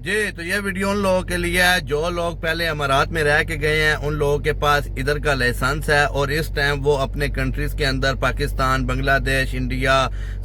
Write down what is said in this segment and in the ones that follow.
जी, तो ये वीडियो उन लोगों के लिए है जो लोग पहले अमारात में रह के गए हैं। उन लोगों के पास इधर का लाइसेंस है और इस टाइम वो अपने कंट्रीज के अंदर पाकिस्तान, बांग्लादेश, इंडिया,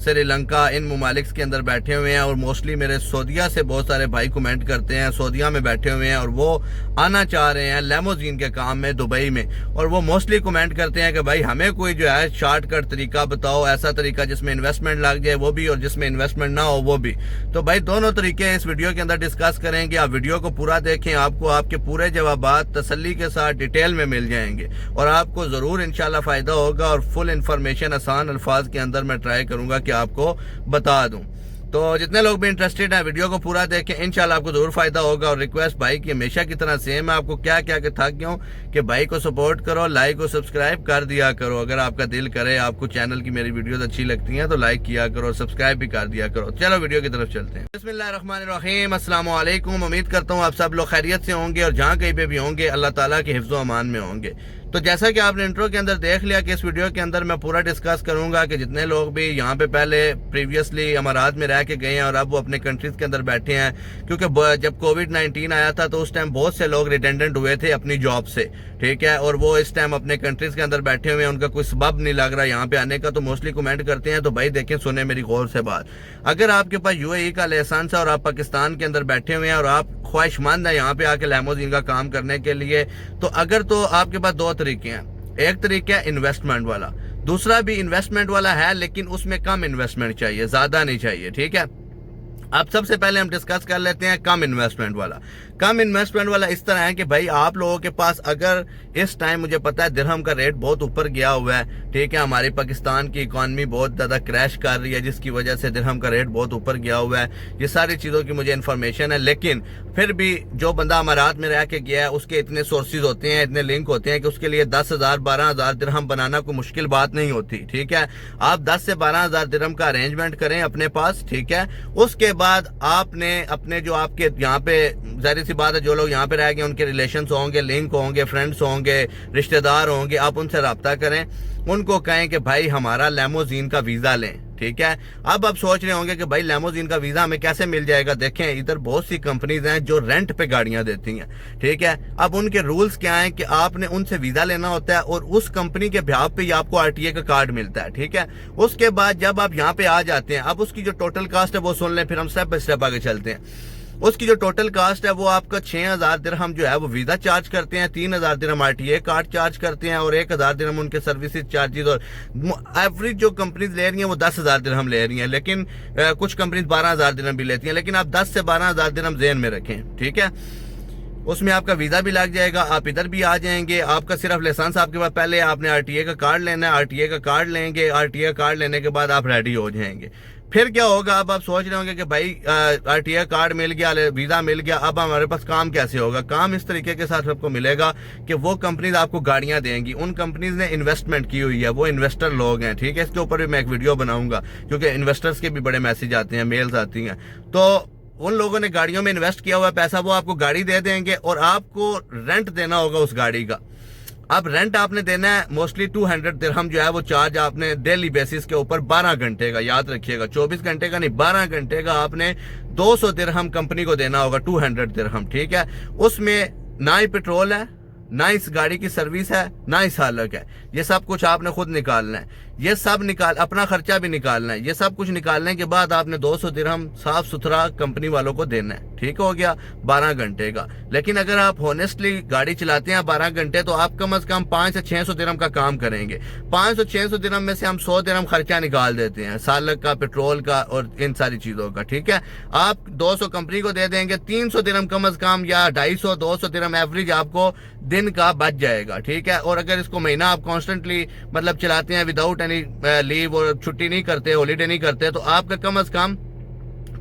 श्रीलंका, इन ममालिक के अंदर बैठे हुए हैं। और मोस्टली मेरे सऊदीया से बहुत सारे भाई कमेंट करते हैं, सऊदीया में बैठे हुए हैं और वो आना चाह रहे हैं लेमोजीन के काम में दुबई में। और वो मोस्टली कमेंट करते हैं कि भाई हमें कोई जो है शॉर्टकट तरीका बताओ, ऐसा तरीका जिसमें इन्वेस्टमेंट लग जाए वो भी और जिसमें इन्वेस्टमेंट ना हो वो भी। तो भाई दोनों तरीके इस वीडियो के अंदर डिस्कस करेंगे। आप वीडियो को पूरा देखें, आपको आपके पूरे जवाबात तसल्ली के साथ डिटेल में मिल जाएंगे और आपको जरूर इंशाल्लाह फायदा होगा। और फुल इंफॉर्मेशन आसान अल्फाज के अंदर मैं ट्राई करूंगा कि आपको बता दूं। तो जितने लोग भी इंटरेस्टेड हैं वीडियो को पूरा देखें, इंशाल्लाह आपको जरूर फायदा होगा। और रिक्वेस्ट भाई की हमेशा की तरह सेम है, आपको क्या क्या थक गया हूं कि भाई को सपोर्ट करो, लाइक और सब्सक्राइब कर दिया करो। अगर आपका दिल करे, आपको चैनल की मेरी वीडियोस अच्छी लगती हैं तो लाइक किया करो, सब्सक्राइब भी कर दिया करो। चलो वीडियो की तरफ चलते हैं। बिस्मिल्लाहिर्रहमानिर्रहीम, अस्सलाम वालेकुम। उम्मीद करता हूँ आप सब लोग खैरियत से होंगे और जहाँ कहीं पे भी होंगे अल्लाह ताला के हिफ्ज़ो अमान में होंगे। तो जैसा कि आपने इंट्रो के अंदर देख लिया कि इस वीडियो के अंदर मैं पूरा डिस्कस करूंगा कि जितने लोग भी यहाँ पे पहले प्रीवियसली अमारात में रह के गए हैं और अब वो अपने कंट्रीज के अंदर बैठे हैं, क्योंकि जब कोविड-19 आया था तो उस टाइम बहुत से लोग रिटेंडेंट हुए थे अपनी जॉब से, ठीक है, और वो इस टाइम अपने कंट्रीज के अंदर बैठे हुए हैं, उनका कोई सबब नहीं लग रहा यहाँ पे आने का। तो मोस्टली कमेंट करते हैं। तो भाई देखें, सुने मेरी गौर से बात, अगर आपके पास यूएई का लाइसेंस है और आप पाकिस्तान के अंदर बैठे हुए हैं और आप ख्वाहिशमंद है यहाँ पे आके लेमोजीन का काम करने के लिए, तो अगर तो आपके पास दो तरीके हैं। एक तरीका है इन्वेस्टमेंट वाला, दूसरा भी इन्वेस्टमेंट वाला है लेकिन उसमें कम इन्वेस्टमेंट चाहिए, ज्यादा नहीं चाहिए, ठीक है। अब सबसे पहले हम डिस्कस कर लेते हैं कम इन्वेस्टमेंट वाला। कम इन्वेस्टमेंट वाला इस तरह है कि भाई आप लोगों के पास अगर इस टाइम मुझे पता है दिरहम का रेट बहुत ऊपर गया हुआ है, ठीक है, हमारी पाकिस्तान की इकॉनमी बहुत ज्यादा क्रैश कर रही है जिसकी वजह से दिरहम का रेट बहुत ऊपर गया हुआ है। ये सारी चीजों की मुझे इन्फॉर्मेशन है, लेकिन फिर भी जो बंदा अमारात में रह के गया है उसके इतने सोर्सेज होते हैं, इतने लिंक होते हैं कि उसके लिए 10,000 12,000 दिरहम बनाना कोई मुश्किल बात नहीं होती, ठीक है। आप 10 से 12,000 दिरहम का अरेंजमेंट करें अपने पास, ठीक है। उसके बाद आपने अपने जो आपके यहाँ पे जाहिर सी बात है जो लोग यहाँ पे रह गए उनके रिलेशंस होंगे, लिंक होंगे, फ्रेंड्स होंगे, रिश्तेदार होंगे, आप उनसे रब्ता करें, उनको कहें कि भाई हमारा लेमोजीन का वीजा लें, ठीक है। अब आप सोच रहे होंगे कि भाई लेमोजीन का वीजा हमें कैसे मिल जाएगा। देखें, इधर बहुत सी कंपनीज हैं जो रेंट पे गाड़ियां देती हैं, ठीक है। अब उनके रूल्स क्या हैं कि आपने उनसे वीजा लेना होता है और उस कंपनी के बिहाफ पे ही आपको आरटीए का कार्ड मिलता है, ठीक है। उसके बाद जब आप यहाँ पे आ जाते हैं, अब उसकी जो टोटल कास्ट है वो सुन लें, फिर हम स्टेप बाय स्टेप आगे चलते हैं। उसकी जो टोटल कास्ट है वो आपका 6,000 दिरहम जो है वो वीजा चार्ज करते हैं, 3,000 दिरहम आरटीए कार्ड चार्ज करते हैं और 1,000 दिरहम उनके सर्विसेज चार्जेस। और एवरेज जो कंपनीज ले रही हैं वो 10,000 दिरहम ले रही हैं, लेकिन कुछ कंपनीज 12,000 दिरहम भी लेती हैं। लेकिन आप 10 से 12,000 दिरहम ज़हन में रखें, ठीक है। उसमें आपका वीजा भी लग जाएगा, आप इधर भी आ जाएंगे। आपका सिर्फ लाइसेंस आपके पास, पहले आपने आरटीए का कार्ड लेना है, आरटीए का कार्ड लेंगे, आरटीए कार्ड लेने के बाद आप रेडी हो जाएंगे। फिर क्या होगा, अब आप सोच रहे होंगे कि भाई आरटीए कार्ड मिल गया, वीजा मिल गया, अब हमारे पास काम कैसे होगा। काम इस तरीके के साथ आपको मिलेगा कि वो कंपनीज आपको गाड़ियां देंगी। उन कंपनीज ने इन्वेस्टमेंट की हुई है, वो इन्वेस्टर लोग हैं, ठीक है। इसके ऊपर भी मैं एक वीडियो बनाऊंगा क्योंकि इन्वेस्टर्स के भी बड़े मैसेज आते हैं, मेल्स आती हैं। तो उन लोगों ने गाड़ियों में इन्वेस्ट किया हुआ पैसा, वो आपको गाड़ी दे देंगे और आपको रेंट देना होगा उस गाड़ी का। अब रेंट आपने देना है मोस्टली 200 दिरहम जो है वो चार्ज आपने डेली बेसिस के ऊपर 12 घंटे का, याद रखिएगा 24 घंटे का नहीं, 12 घंटे का आपने 200 दिरहम कंपनी को देना होगा, 200 दिरहम, ठीक है। उसमें ना ही पेट्रोल है, ना इस गाड़ी की सर्विस है, ना ही सालक है, ये सब कुछ आपने खुद निकालना है। ये सब अपना खर्चा भी निकालना है। ये सब कुछ निकालने के बाद आपने 200 दिरहम साफ सुथरा कंपनी वालों को देना है, ठीक हो गया 12 घंटे का। लेकिन अगर आप होनेस्टली गाड़ी चलाते हैं 12 घंटे तो आप कम से कम 500 से 600 दिरहम का काम करेंगे। 500-600 दिरहम में से हम 100 दिरहम खर्चा निकाल देते हैं, सालक का, पेट्रोल का और इन सारी चीजों का, ठीक है। आप 200 कंपनी को दे देंगे, 300 दिरहम कम से कम या 250-200 दिरहम एवरेज आपको दिन का बच जाएगा, ठीक है। और अगर इसको महीना आप कॉन्स्टेंटली मतलब चलाते हैं विदाउट एनी लीव और छुट्टी नहीं करते, हॉलीडे नहीं करते, तो आपका कम से कम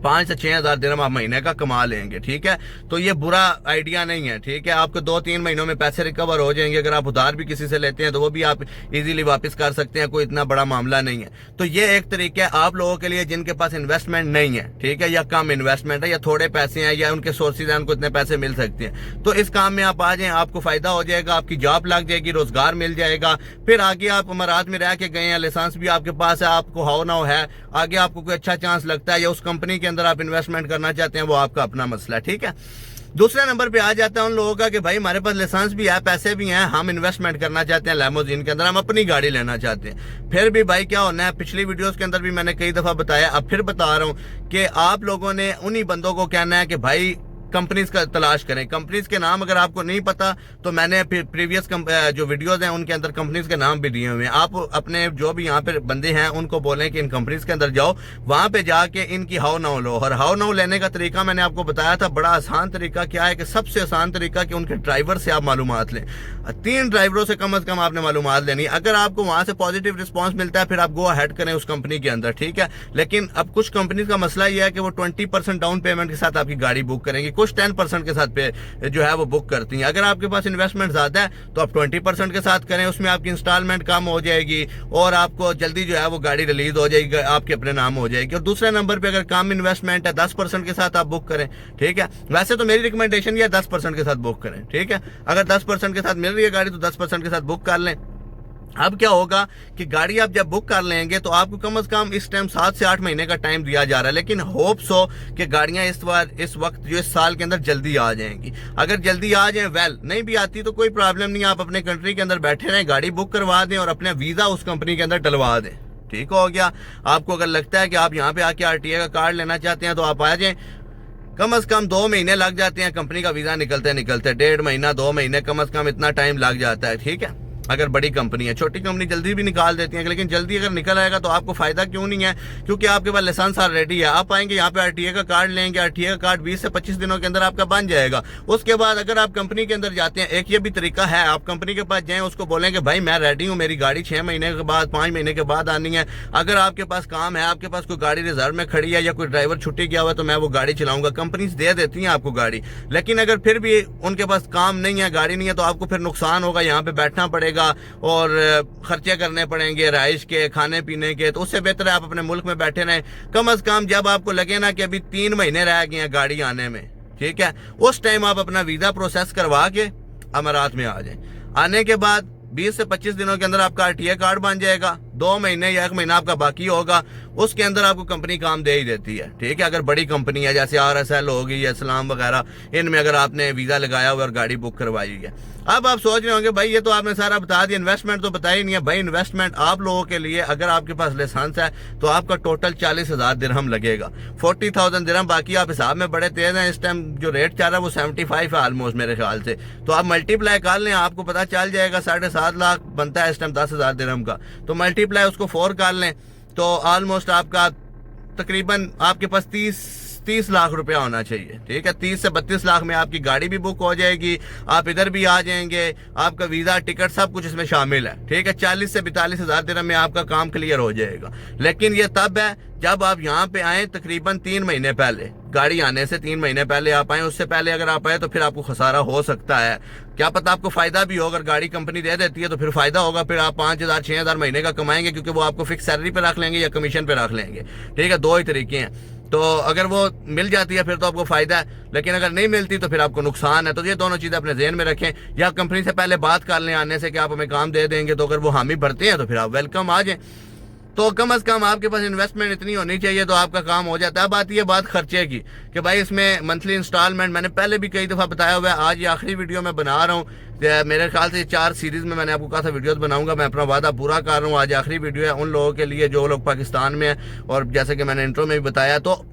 5 से 6,000 दिरहम आप महीने का कमा लेंगे, ठीक है। तो ये बुरा आइडिया नहीं है, ठीक है। आपको 2-3 महीनों में पैसे रिकवर हो जाएंगे। अगर आप उधार भी किसी से लेते हैं तो वो भी आप इजीली वापस कर सकते हैं, कोई इतना बड़ा मामला नहीं है। तो ये एक तरीका है आप लोगों के लिए जिनके पास इन्वेस्टमेंट नहीं है, ठीक है, या कम इन्वेस्टमेंट है या थोड़े पैसे हैं या उनके सोर्सेज हैं, उनको इतने पैसे मिल सकते हैं। तो इस काम में आप आ जाएं, आपको फायदा हो जाएगा, आपकी जॉब लग जाएगी, रोजगार मिल जाएगा। फिर आगे आप अमारात में रह के गए हैं, लाइसेंस भी आपके पास है, आपको हाउ ना हो है, आगे आपको कोई अच्छा चांस लगता है या उस कंपनी के अंदर आप इन्वेस्टमेंट करना चाहते हैं वो आपका अपना मसला है, ठीक है। दूसरे नंबर पे आ जाता है उन लोगों का कि भाई हमारे पास लाइसेंस भी है, पैसे भी हैं, हम इन्वेस्टमेंट करना चाहते हैं लैमोजीन के अंदर, हम अपनी गाड़ी लेना चाहते हैं। फिर भी भाई क्या होना है, पिछली वीडियोस के अंदर भी मैंने कई दफा बताया, अब फिर बता रहा हूं कि आप लोगों ने उन्हीं बंदों को कहना है कि भाई कंपनीज का तलाश करें। कंपनीज के नाम अगर आपको नहीं पता तो मैंने प्रीवियस जो वीडियोस हैं उनके अंदर कंपनीज के नाम भी दिए हुए हैं। आप अपने जो भी यहाँ पे बंदे हैं उनको बोलें कि इन कंपनीज के अंदर जाओ, वहां पे जाके इनकी हाउ नाउ लो। और हाउ नाउ लेने का तरीका मैंने आपको बताया था, बड़ा आसान तरीका क्या है कि सबसे आसान तरीका कि उनके ड्राइवर से आप मालूमात लें। 3 ड्राइवरों से कम आपने मालूमात लेनी। अगर आपको वहां से पॉजिटिव रिस्पॉन्स मिलता है फिर आप गो अहेड करें उस कंपनी के अंदर, ठीक है। लेकिन अब कुछ कंपनीज का मसला यह है कि वो 20% डाउन पेमेंट के साथ आपकी गाड़ी बुक करेंगी, कुछ 10% के साथ पे जो है वो बुक करती हैं। अगर आपके पास इन्वेस्टमेंट ज्यादा है तो आप 20% के साथ करें, उसमें आपकी इंस्टॉलमेंट कम हो जाएगी और आपको जल्दी जो है वो गाड़ी रिलीज हो जाएगी, आपके अपने नाम हो जाएगी। और दूसरे नंबर पे अगर कम इन्वेस्टमेंट है 10% के साथ आप बुक करें, ठीक है। वैसे तो मेरी रिकमेंडेशन ये 10% के साथ बुक करें, ठीक है। अगर 10% के साथ मिल रही है गाड़ी तो 10% के साथ बुक कर लें। अब क्या होगा कि गाड़ी आप जब बुक कर लेंगे तो आपको कम से कम इस टाइम 7 से 8 महीने का टाइम दिया जा रहा है, लेकिन होप्स हो कि गाड़ियां इस वक्त जो इस साल के अंदर जल्दी आ जाएंगी। अगर जल्दी आ जाए वेल, नहीं भी आती तो कोई प्रॉब्लम नहीं, आप अपने कंट्री के अंदर बैठे रहें, गाड़ी बुक करवा दें और अपना वीजा उस कंपनी के अंदर डलवा दें, ठीक हो गया। आपको अगर लगता है कि आप यहाँ पे आके RTA का कार्ड लेना चाहते हैं तो आप आ जाएं। कम से कम 2 महीने लग जाते हैं कंपनी का वीजा निकलते 1.5 महीना 2 महीने कम से कम इतना टाइम लग जाता है, ठीक है। अगर बड़ी कंपनी है, छोटी कंपनी जल्दी भी निकाल देती है, लेकिन जल्दी अगर निकल आएगा तो आपको फायदा क्यों नहीं है, क्योंकि आपके पास लाइसेंस ऑलरेडी है। आप आएंगे यहाँ पे RTA का कार्ड लेंगे, RTA का कार्ड 20 से 25 दिनों के अंदर आपका बन जाएगा। उसके बाद अगर आप कंपनी के अंदर जाते हैं, एक ये भी तरीका है, आप कंपनी के पास जाएं, उसको बोलें कि भाई मैं रेडी हूँ, मेरी गाड़ी 6 महीने के बाद 5 महीने के बाद आनी है। अगर आपके पास काम है, आपके पास कोई गाड़ी रिजर्व में खड़ी है या कोई ड्राइवर छुट्टी गया हुआ है तो मैं वो गाड़ी चलाऊंगा, कंपनी दे देती है आपको गाड़ी। लेकिन अगर फिर भी उनके पास काम नहीं है, गाड़ी नहीं है, तो आपको फिर नुकसान होगा, यहाँ पे बैठना पड़ेगा और खर्चे करने पड़ेंगे रहाइश के, खाने पीने के। तो उससे बेहतर है आप अपने मुल्क में बैठे रहें। कम से कम जब आपको लगे ना कि अभी 3 महीने रह गए हैं गाड़ी आने में, ठीक है, उस टाइम आप अपना वीजा प्रोसेस करवा के अमारात में आ जाएं। आने के बाद 20 से 25 दिनों के अंदर आपका RTA कार्ड बन जाएगा। 2 महीने या 1 महीना आपका बाकी होगा, उसके अंदर आपको कंपनी काम दे ही देती है, ठीक है। अगर बड़ी कंपनी है जैसे RSL होगी या इस्लाम वगैरह, इनमें अगर आपने वीजा लगाया हुआ और गाड़ी बुक करवाई है। अब आप सोच रहे होंगे भाई ये तो आपने सारा बता दिया, इन्वेस्टमेंट तो बताया ही नहीं है। भाई इन्वेस्टमेंट आप लोगों के लिए, अगर आपके पास लाइसेंस है तो आपका टोटल 40,000 दिरहम लगेगा, 40,000 दिरहम। बाकी आप हिसाब में बड़े तेज हैं, इस टाइम जो रेट चल रहा है वो 75 है ऑलमोस्ट मेरे ख्याल से। तो आप मल्टीप्लाई कर लें, आपको पता चल जाएगा 7.5 लाख बनता है इस टाइम 10,000 दिरहम का। तो मल्टीप्लाई उसको 4 कर लें तो ऑलमोस्ट आपका तकरीबन आपके पास 30 लाख रुपया होना चाहिए, ठीक है। 30 से 32 लाख में आपकी गाड़ी भी बुक हो जाएगी, आप इधर भी आ जाएंगे, आपका वीजा टिकट सब कुछ इसमें शामिल है, ठीक है। 40 से 42 हजार दिरहम में आपका काम क्लियर हो जाएगा। लेकिन ये तब है जब आप यहाँ पे आए तकरीबन 3 महीने पहले, गाड़ी आने से 3 महीने पहले आप आए। उससे पहले अगर आप आए तो फिर आपको खसारा हो सकता है, क्या पता आपको फायदा भी हो। अगर गाड़ी कंपनी दे देती है तो फिर फायदा होगा, फिर आप 5,000 6,000 महीने का कमाएंगे, क्योंकि वो आपको फिक्स सैलरी पे रख लेंगे या कमीशन पे रख लेंगे, ठीक है। 2 ही तरीके हैं। तो अगर वो मिल जाती है फिर तो आपको फायदा है, लेकिन अगर नहीं मिलती तो फिर आपको नुकसान है। तो ये दोनों चीजें अपने ज़हन में रखें, या कंपनी से पहले बात कर लें आने से कि आप हमें काम दे देंगे, तो अगर वो हामी भरते हैं तो फिर आप वेलकम आ जाएं। तो कम से कम आपके पास इन्वेस्टमेंट इतनी होनी चाहिए तो आपका काम हो जाता है। अब आती है बात खर्चे की कि भाई इसमें मंथली इंस्टॉलमेंट, मैंने पहले भी कई दफ़ा बताया हुआ है, आज ये आखिरी वीडियो में बना रहा हूँ। मेरे ख्याल से 4 सीरीज में मैंने आपको कहा था वीडियोस बनाऊंगा, मैं अपना वादा पूरा कर रहा हूँ। आज आखिरी वीडियो है उन लोगों के लिए जो लोग पाकिस्तान में हैं, और जैसे कि मैंने इंट्रो में भी बताया, तो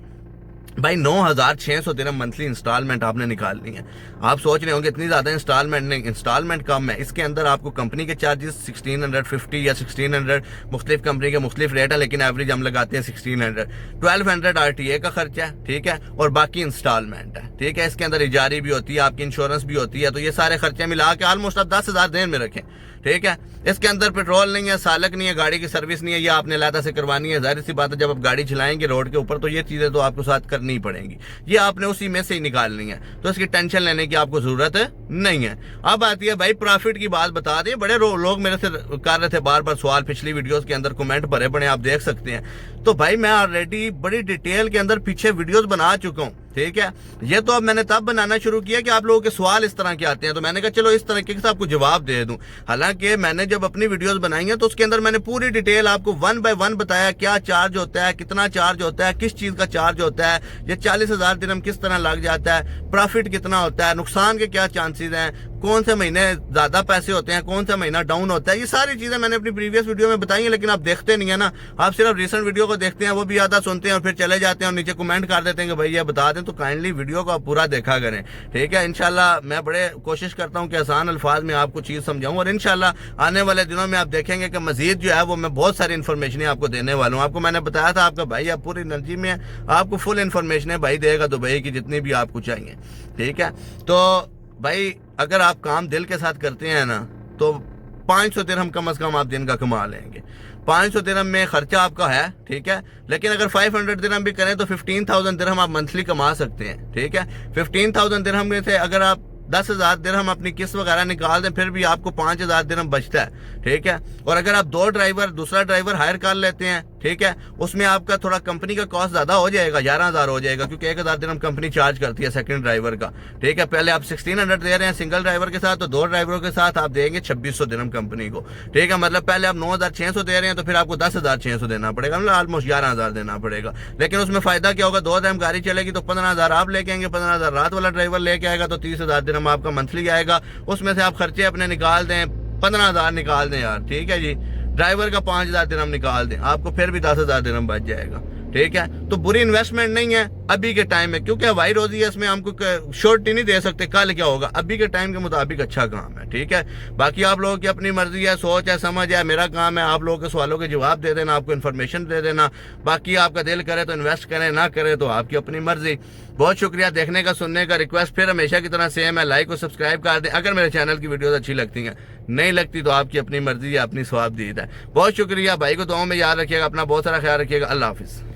भाई 9,600 दिरहम मंथली इंस्टॉलमेंट आपने निकालनी है। आप सोच रहे होंगे इतनी ज्यादा इंस्टॉलमेंट नहीं, इंस्टॉलमेंट कम है। इसके अंदर आपको कंपनी के चार्जेस 1650 या 1600, मुख्तलिफ कंपनी के मुख्तलिफ रेट है, लेकिन एवरेज हम लगाते हैं 1600। 1200 RTA का खर्चा है, ठीक है, और बाकी इंस्टॉलमेंट है, ठीक है। इसके अंदर इजारी भी होती है, आपकी इंश्योरेंस भी होती है, तो ये सारे खर्चे मिला के ऑलमोस्ट आप 10,000 देन में रखें, ठीक है। इसके अंदर पेट्रोल नहीं है, सालक नहीं है, गाड़ी की सर्विस नहीं है, ये आपने लादा से करवानी है। जाहिर सी बात है जब आप गाड़ी चलाएंगे रोड के ऊपर तो ये चीजें तो आपको साथ करनी पड़ेंगी, ये आपने उसी में से ही निकालनी है, तो इसकी टेंशन लेने की आपको जरूरत नहीं है। अब आती है भाई प्रॉफिट की बात, बता दें, बड़े लोग मेरे से कर रहे थे बार बार सवाल, पिछली वीडियोस के अंदर कमेंट भरे पड़े आप देख सकते हैं। तो भाई मैं ऑलरेडी बड़ी डिटेल के अंदर पीछे वीडियोस बना चुका हूँ, ठीक है। ये तो अब मैंने तब बनाना शुरू किया कि आप लोगों के सवाल इस तरह के आते हैं, तो मैंने कहा चलो इस तरीके से आपको जवाब दे दूं। हालांकि मैंने जब अपनी वीडियोस बनाई हैं तो उसके अंदर मैंने पूरी डिटेल आपको 1 बाय 1 बताया, क्या चार्ज होता है, कितना चार्ज होता है, किस चीज का चार्ज होता है, ये 40,000 दिरहम किस तरह लग जाता है, प्रॉफिट कितना होता है, नुकसान के क्या चांसेस हैं, कौन से महीने ज्यादा पैसे होते हैं, कौन सा महीना डाउन होता है, ये सारी चीजें मैंने अपनी प्रीवियस वीडियो में बताई हैं। लेकिन आप देखते नहीं है ना, आप सिर्फ रिसेंट वीडियो को देखते हैं, वो भी आधा सुनते हैं और फिर चले जाते हैं और नीचे कमेंट कर देते हैं कि भाई ये बता दें। तो काइंडली वीडियो को आप पूरा देखा करें, ठीक है। इंशाल्लाह मैं बड़े कोशिश करता हूँ कि आसान अल्फाज में आपको चीज समझाऊं, और इंशाल्लाह आने वाले दिनों में आप देखेंगे कि मजीद जो है वो मैं बहुत सारी इन्फॉर्मेशन आपको देने वाला हूँ। आपको मैंने बताया था आपका भाई आप पूरी एनर्जी में है, आपको फुल इन्फॉर्मेशन भाई देगा दुबई की जितनी भी आपको चाहिए, ठीक है। तो भाई अगर आप काम दिल के साथ करते हैं ना तो 500 दिरहम कम से कम आप दिन का कमा लेंगे। 500 दिरहम में खर्चा आपका है, ठीक है। लेकिन अगर 500 दिरहम भी करें तो 15,000 दिरहम आप मंथली कमा सकते हैं, ठीक है। 15,000 दिरहम में से अगर आप 10,000 दिरहम अपनी किस्त वगैरह निकाल दें फिर भी आपको 5,000 दिरहम बचता है, ठीक है। और अगर आप दूसरा ड्राइवर हायर कर लेते हैं, ठीक है, उसमें आपका थोड़ा कंपनी का कॉस्ट ज्यादा हो जाएगा, 11,000 हो जाएगा, क्योंकि 1,000 दिरहम कंपनी चार्ज करती है सेकंड ड्राइवर का, ठीक है। पहले आप 1600 दे रहे हैं सिंगल ड्राइवर के साथ, तो 2 ड्राइवरों के साथ आप देंगे 2,600 दिरहम कंपनी को, ठीक है। मतलब पहले आप 9,600 दे रहे हैं तो फिर आपको 10,600 देना पड़ेगा, मतलब ऑलमोस्ट 11,000 देना पड़ेगा। लेकिन उसमें फायदा क्या होगा, 2 दिरहम गाड़ी चलेगी तो 15,000 आप लेके आएंगे, 15,000 रात वाला ड्राइवर लेके आएगा, तो 30,000 दिरहम आपका मंथली आएगा। उसमें से आप खर्चे अपने निकाल दें, 15,000 निकाल दें यार, ठीक है जी। ड्राइवर का 5,000 दिरहम निकाल दें, आपको फिर भी 10,000 दिरहम बच जाएगा, ठीक है। तो बुरी इन्वेस्टमेंट नहीं है अभी के टाइम में, क्योंकि हवाई रोजी है, इसमें हमको श्योरिटी नहीं दे सकते कल क्या होगा। अभी के टाइम के मुताबिक अच्छा काम है, ठीक है। बाकी आप लोगों की अपनी मर्जी है, सोच है, समझ है। मेरा काम है आप लोगों के सवालों के जवाब दे देना, आपको इन्फॉर्मेशन दे देना। बाकी आपका दिल करे तो इन्वेस्ट करें, ना करे तो आपकी अपनी मर्जी। बहुत शुक्रिया देखने का, सुनने का। रिक्वेस्ट फिर हमेशा की तरह सेम है, लाइक और सब्सक्राइब कर दें अगर मेरे चैनल की वीडियोस अच्छी लगती हैं, नहीं लगती तो आपकी अपनी मर्जी है, अपनी स्वाब दीद है। बहुत शुक्रिया, भाई को दुआओं में याद रखिएगा, अपना बहुत सारा ख्याल रखिएगा। अल्लाह हाफिज।